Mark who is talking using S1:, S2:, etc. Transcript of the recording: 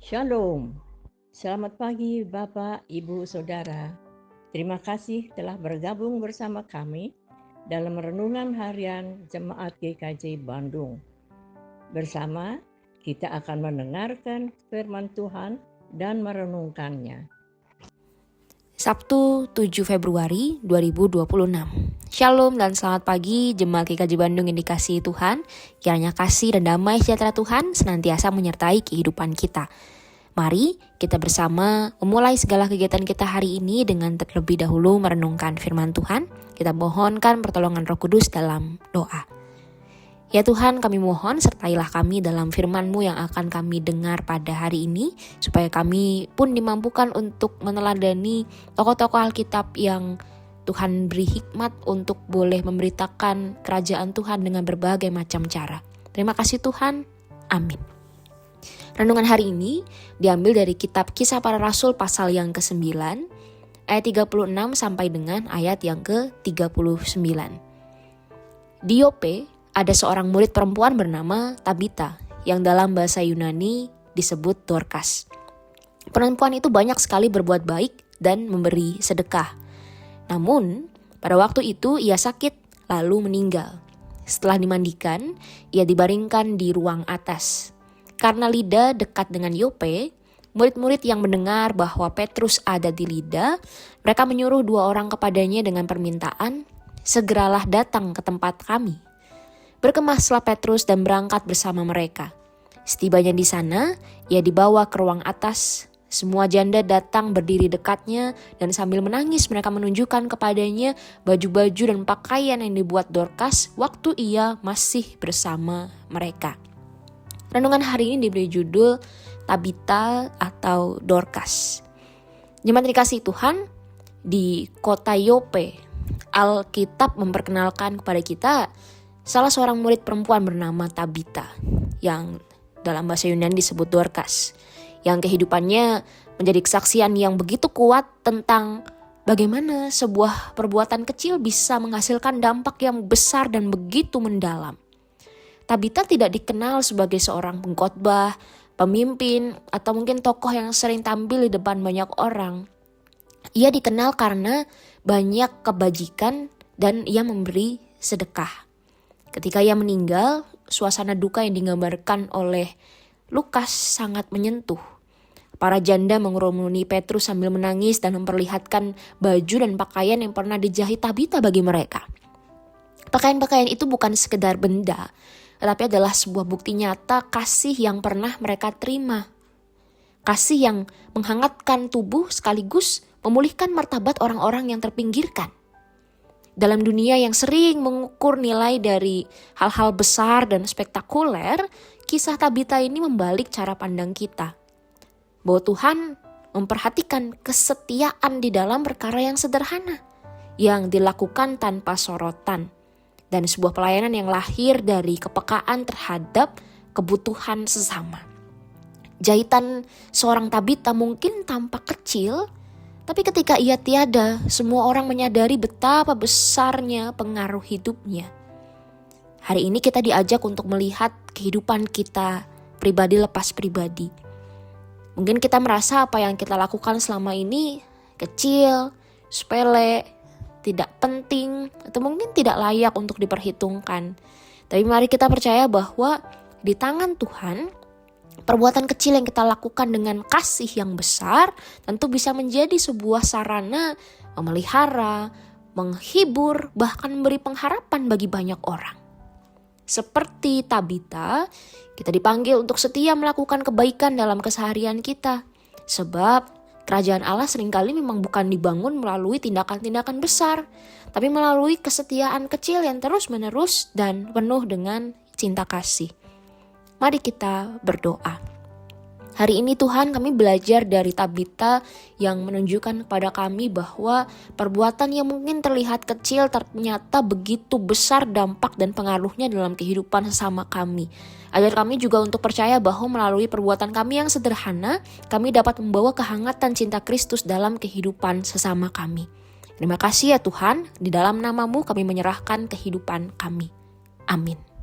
S1: Shalom, selamat pagi Bapak, Ibu, Saudara. Terima kasih telah bergabung bersama kami dalam renungan harian Jemaat GKJ Bandung. Bersama kita akan mendengarkan firman Tuhan dan merenungkannya.
S2: Sabtu 7 Februari 2026. Shalom dan selamat pagi Jemaat GKJ Bandung yang dikasihi Tuhan. Kiranya kasih dan damai sejahtera Tuhan senantiasa menyertai kehidupan kita. Mari kita bersama memulai segala kegiatan kita hari ini dengan terlebih dahulu merenungkan firman Tuhan. Kita mohonkan pertolongan Roh Kudus dalam doa. Ya Tuhan, kami mohon sertailah kami dalam firman-Mu yang akan kami dengar pada hari ini, supaya kami pun dimampukan untuk meneladani tokoh-tokoh Alkitab yang Tuhan beri hikmat untuk boleh memberitakan kerajaan Tuhan dengan berbagai macam cara. Terima kasih Tuhan, amin. Renungan hari ini diambil dari kitab Kisah Para Rasul pasal yang ke-9, ayat 36 sampai dengan ayat yang ke-39. Di Yope, ada seorang murid perempuan bernama Tabita yang dalam bahasa Yunani disebut Dorcas. Perempuan itu banyak sekali berbuat baik dan memberi sedekah. Namun, pada waktu itu ia sakit lalu meninggal. Setelah dimandikan, ia dibaringkan di ruang atas. Karena Lida dekat dengan Yope, murid-murid yang mendengar bahwa Petrus ada di Lida, mereka menyuruh 2 orang kepadanya dengan permintaan, "Segeralah datang ke tempat kami." Berkemaslah Petrus dan berangkat bersama mereka. Setibanya di sana, ia dibawa ke ruang atas. Semua janda datang berdiri dekatnya dan sambil menangis mereka menunjukkan kepadanya baju-baju dan pakaian yang dibuat Dorcas waktu ia masih bersama mereka. Renungan hari ini diberi judul Tabita atau Dorcas. Jemaat dikasihi Tuhan, di kota Yope, Alkitab memperkenalkan kepada kita salah seorang murid perempuan bernama Tabita yang dalam bahasa Yunani disebut Dorcas, yang kehidupannya menjadi kesaksian yang begitu kuat tentang bagaimana sebuah perbuatan kecil bisa menghasilkan dampak yang besar dan begitu mendalam. Tabita tidak dikenal sebagai seorang pengkhotbah, pemimpin, atau mungkin tokoh yang sering tampil di depan banyak orang. Ia dikenal karena banyak kebajikan dan ia memberi sedekah. Ketika ia meninggal, suasana duka yang digambarkan oleh Lukas sangat menyentuh. Para janda mengerumuni Petrus sambil menangis dan memperlihatkan baju dan pakaian yang pernah dijahit Tabita bagi mereka. Pakaian-pakaian itu bukan sekedar benda, tetapi adalah sebuah bukti nyata kasih yang pernah mereka terima. Kasih yang menghangatkan tubuh sekaligus memulihkan martabat orang-orang yang terpinggirkan. Dalam dunia yang sering mengukur nilai dari hal-hal besar dan spektakuler, kisah Tabita ini membalik cara pandang kita. Bahwa Tuhan memperhatikan kesetiaan di dalam perkara yang sederhana, yang dilakukan tanpa sorotan, dan sebuah pelayanan yang lahir dari kepekaan terhadap kebutuhan sesama. Jahitan seorang Tabita mungkin tampak kecil, tapi ketika ia tiada, semua orang menyadari betapa besarnya pengaruh hidupnya. Hari ini kita diajak untuk melihat kehidupan kita pribadi lepas pribadi. Mungkin kita merasa apa yang kita lakukan selama ini kecil, sepele, tidak penting, atau mungkin tidak layak untuk diperhitungkan. Tapi mari kita percaya bahwa di tangan Tuhan, perbuatan kecil yang kita lakukan dengan kasih yang besar tentu bisa menjadi sebuah sarana memelihara, menghibur, bahkan memberi pengharapan bagi banyak orang. Seperti Tabita, kita dipanggil untuk setia melakukan kebaikan dalam keseharian kita. Sebab kerajaan Allah seringkali memang bukan dibangun melalui tindakan-tindakan besar, tapi melalui kesetiaan kecil yang terus-menerus dan penuh dengan cinta kasih. Mari kita berdoa. Hari ini Tuhan, kami belajar dari Tabita yang menunjukkan kepada kami bahwa perbuatan yang mungkin terlihat kecil ternyata begitu besar dampak dan pengaruhnya dalam kehidupan sesama kami. Ajar kami juga untuk percaya bahwa melalui perbuatan kami yang sederhana, kami dapat membawa kehangatan cinta Kristus dalam kehidupan sesama kami. Terima kasih ya Tuhan, di dalam nama-Mu kami menyerahkan kehidupan kami. Amin.